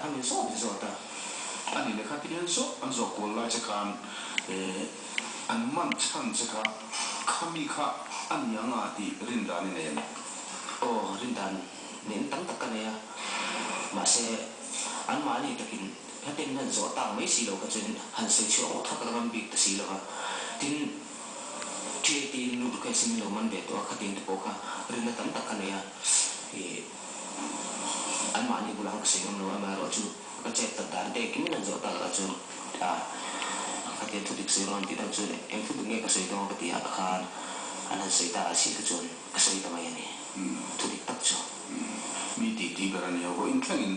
ทำเป็นโซ่เป็นโซ่ตาอันนี้เลยครับที่เรียนโซ่อันโซ่คนละจะการอันมันชันจะการขามีข้าอันยังอาทิรินดานี่เนี่ยโอ้รินดานเน้นตั้งตะกันเนี่ยมาเสอันมานี่ตะกินถ้าเป็นนั่นโซ่ตั้งไม่สีเราก็จะหันใส่ช่วงถ้ากระมันบีบตะสีเราก็ทิ้งเชื่อตีนูบุกขึ้นเรามันเบ็ดตัวขัดทิ้งตะโปค่ะรินดาตั้งตะกันเนี่ยอันมานี่บุหลังก็เสียงเรามาเราจูก็เจ็บตัดดานเด็กกินนั่นโซ่ตั้งเราจูขัดทิ้งทุกสิ่งเราที่เราจูเนี่ยเอ็งทุกอย่างก็เสียตรงกับที่อาคารอันนั้นเสียตาสีก็จูก็เสียตรงอย่างนี้ทุกสิ่งตัดจูมีตีแบบนี้ก็อินแค่นี้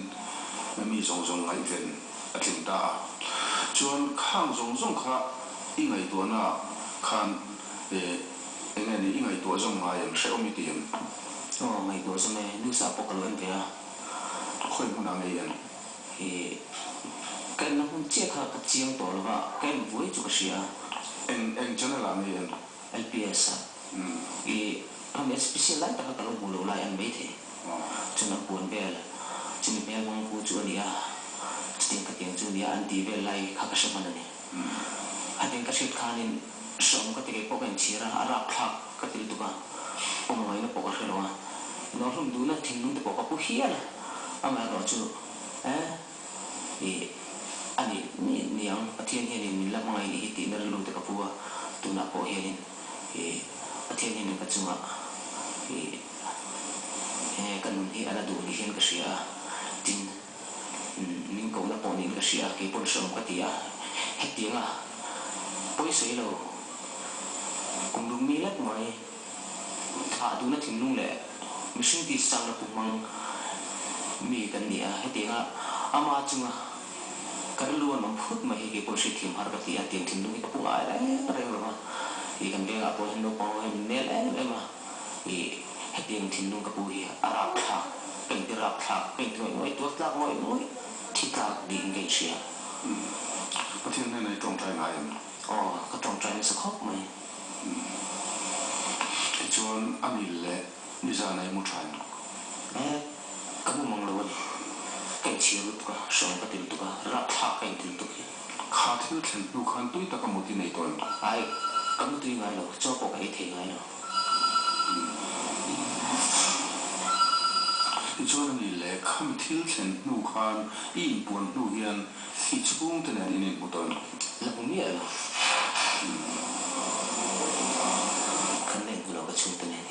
มีส่งไงเป็นถึงตาจนข้างส่งข้าอีไงตัวน่ะข้างยังไงนี่อีไงตัวส่งมาอย่างเชื่อมีตีนอ๋อไงตัวส่งเนี่ยดูสาปกล้วนเดียค่อยพูดอะไรอย่างกันน้ำมันเจ๊ข้าก็เจียงตัวหรือว่ากันวุ่ยจุกเสียเอ็งจะนั่นอะไรอย่าง LPS ทำ spesial แต่ก็ตลอดบุรุษลายอันไม่เท่จนนับปวนเบลจนเบลมองกูจูนี่จริงก็จริงจูนี่อันที่เบลไล่ข้าก็ชอบมันนี่อันที่ก็ชิดขานินสมก็ติดพวกเอ็นชีระอารักขักก็ติดตัวกันพวกมันก็พวกเขาเลยว่าน้องรุ่มดูนะทิ้งนุ่งแต่พวกเขาผู้เฮียนะอามาเราจูอันนี้นี่ยังประเทศเฮียนี่มีละมังไงนี่ที่นั่นรู้แต่กับพวกตัวนักพวกเฮียนี่ประเทศเฮียนี่ก็จูงกันที่อันนั้นดูนี่เห็นก็เสียจริงนิ่งกูนับปนี่ก็เสียกี่ปุ่นสมก็ตีเฮ็ดยังปุ้ยเสียแล้วคงดูมีเล็กไหมถ้าดูนั่นถึงนู่นแหละไม่ใช่ที่สั่งแล้วปุ๊บมันมีกันเนี่ยเฮ็ดยังอามาจังกันล้วนมันพูดมาให้กี่ปุ่นสิทีมหาก็ตีเตียงถึงนู่นก็ปุ๊บอะไรอะไรหรอมาอีกันเดี๋ยวปุ่นเห็นดูปองเห็นเนี่ยอะไรมาเตียงทิ้งนุ่งกระปุยอารักทักเป็นที่รักทักเป็นที่น้อยตัวทักน้อยที่ทักดีเงี้ยเชียประเทศนั้นในตรงใจไหนอ๋อก็ตรงใจสักข้อไหมจนอันนี้แหละนิจาในมุชัยก็มึงมองเลยเก่งเชียร์ตัวสองก็ติดตัวรักทักเก่งติดตัวขาที่เห็นดูขันตุ้ยตะกมุติในตัวไอ้ก็มุติไงหรอชอบบอกไอ้เทไงหรอจนนี่แหละคำที่เห็นดูขันอินปวนดูเฮียนอิจฉาแต่เนี่ยนี่บุตรแล้วผมเนี่ยหรอคันเล่นเราก็ชูแต่เนี่ย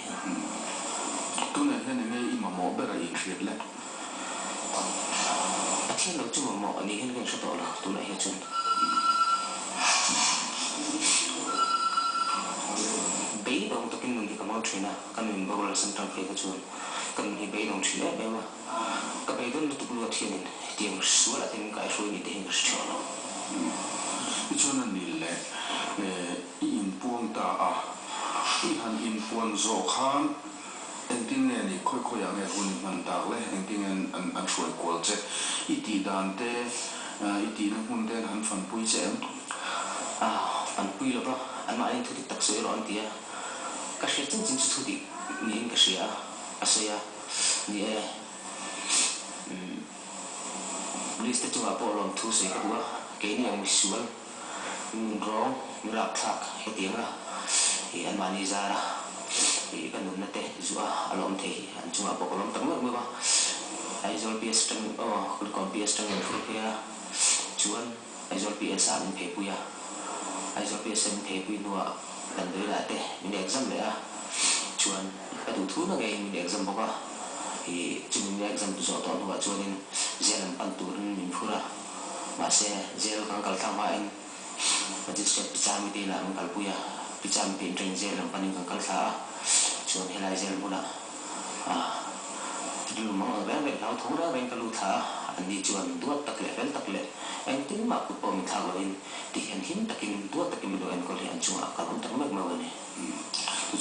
ตัวเนี่ยเนี่ยอิมามอเบอร์อินเชียร์เลยอาทิตย์เราจุ่มหมออันนี้เห็นเป็นชุดต่อละตัวไหนเห็นจุ่มเบย์ดองตัวกินมึงที่กำลังชินะกันมึงบอกเราสันตังเฟก็จุ่มกันที่เบย์ดองชินะเบย์ว่าก็เบย์ดองตัวกลัวที่นี่เตียงสวยละเตียงกายสวยนี่เตียงสวยละจนนี่แหละอินปวงตาอีหันอินปวงโจขันเอ็งที่เนี่ยนี่ค่อยๆอย่างเงี้ยหุ่นมันตากเลยเอ็งที่เนี่ยอันช่วยกวาดเจ้อีตีดานเต้อีตีนั่งหุ่นเต้หันฟันปุยเจ้ฟันปุยแล้วปะอันมาเองทุกที่ตักเสียร้อนเตี้ยก็เสียจริงๆทุกที่นี่ก็เสียอาศัยนี่ลิสต์จังหวะพอลองทุเสียก็ดูว่าเกณฑ์ยังมีส่วนร้องมีรักทักให้เตียงละอันมานี่ซาระกันนุ่นนั่นเตะจั่วอารมณ์เทอันจังหวะพอลองตั้งเมื่อไหร่ไอโซลพีเอสตั้งคุณคอมพีเอสตั้งเงินฟุตเฮียชวนไอโซลพีเอสอันเพย์ปุยไอโซลพีเอสอันเพย์ปุยนัวกันด้วยละเตะมีเด็กซ้ำเลยชวนไปดูทุนอะไรมีเด็กซ้ำบอกว่าจุดมีเด็กซ้ำตัวตอนว่าชวนนี่เจลปันตูนมีฟูระมาเสียเจลกังกัลทำมาเองมาจิสพิจารณาดีละกังกัลปุยพิจารณาเป็นเทรนเจลปันกังกัลท่าชวนเฮลัยเจลบุระดูมั่งเรื่องเราทุ่งเรื่องกัลลุท่าอันนี้ชวนตัวตักเล็บตักเล็บเอ็งที่มาคุปมิท่าวันที่เห็นหินตักินตัวตักินดูเอ็งก็เรียนจังกัลลุตั้งไม่มาวันนี้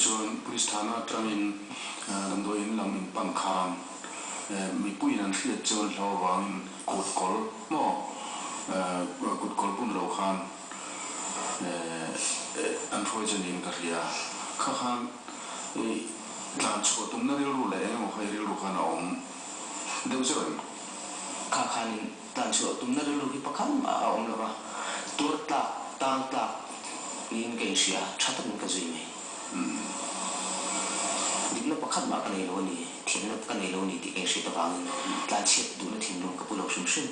ชวนพุทธานาจังอินลำโดยอินลำอินปังคามมีปุ้ยนั่นเสียจนเราวางกดกอลหม้อกดกอลปุ่นเราคันอันช่วยจะนิ่งกันเรียข้าคันการช่วยตุ้มนั่นเรื่องรู้เลยว่าใครเรื่องรู้ขนาดเดี๋ยวจะเป็น kakhanin tan chu tum na lu hi pakham a om lova tur tang nin ke sia thatan ka zui mai dikna pakhat ma ka nei lo ni thinna ka nei lo ni ti ke sia ta wang tlan chet du na thin long ka pulo shum shum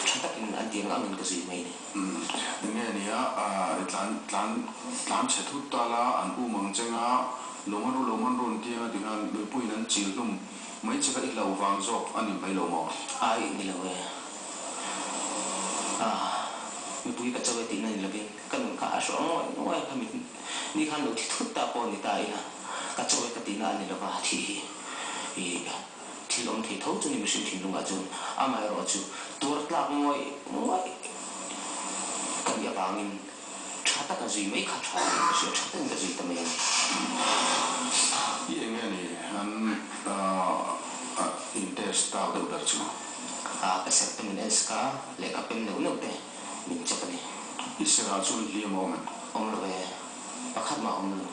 thatakin an tiang angin ka zui mai ni nge ni a tlan chethu tala an umang chenga loman ron tia dingan pui nan chilum mai chaka i lo wang zo ani mai lo mo ai ni lo we mi pui ka chawe tin ni labin kan ka so no ai ka mi ni khan lo thi thut ta po ni ta ina ka chawe ka tin ani lo ba thi i thilom thi tho chu ni machine thin lunga chu amai ro chu tur tlak moi kan ya bangin thata ka zui mai kha tha ka sia thata ka zui ta mai ye nge ni an intesta de ber chu ka set ta min eska le ka pem no te min chapani isra chu li moment om lo we pakhat ma om lo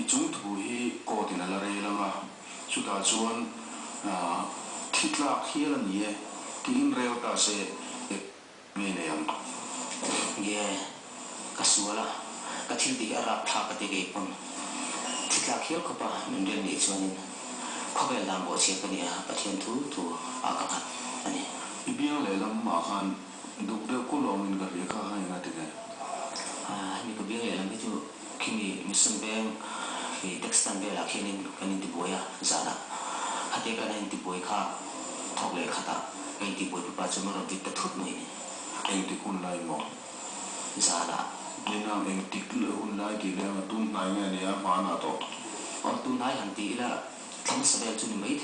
ichung thu hi ko tin ala re langa chu ta chuan thitla khial ani e tin reu ta se me ne am ye kasuala ka thil ti ara tha ka te ge pon thitla khial ko pa min den ni chuanin khobel dam bo che ka ni a pathian thu a ka khat ani ibiang le lam ma khan duk de ko lo min ga re kha ha nga te ni ko biang le lam chu kimi mission bank i textan be la khinin kanin ti boya zara hate ka nin ti boy kha thok le khata kain ti boy pa chu no ri ta thut mai ni eng ti kun lai mo zara nina eng ti le hun lai ki le tun nai nge ni a ma na to or tu nai han ti ila tham sabel chu ni mai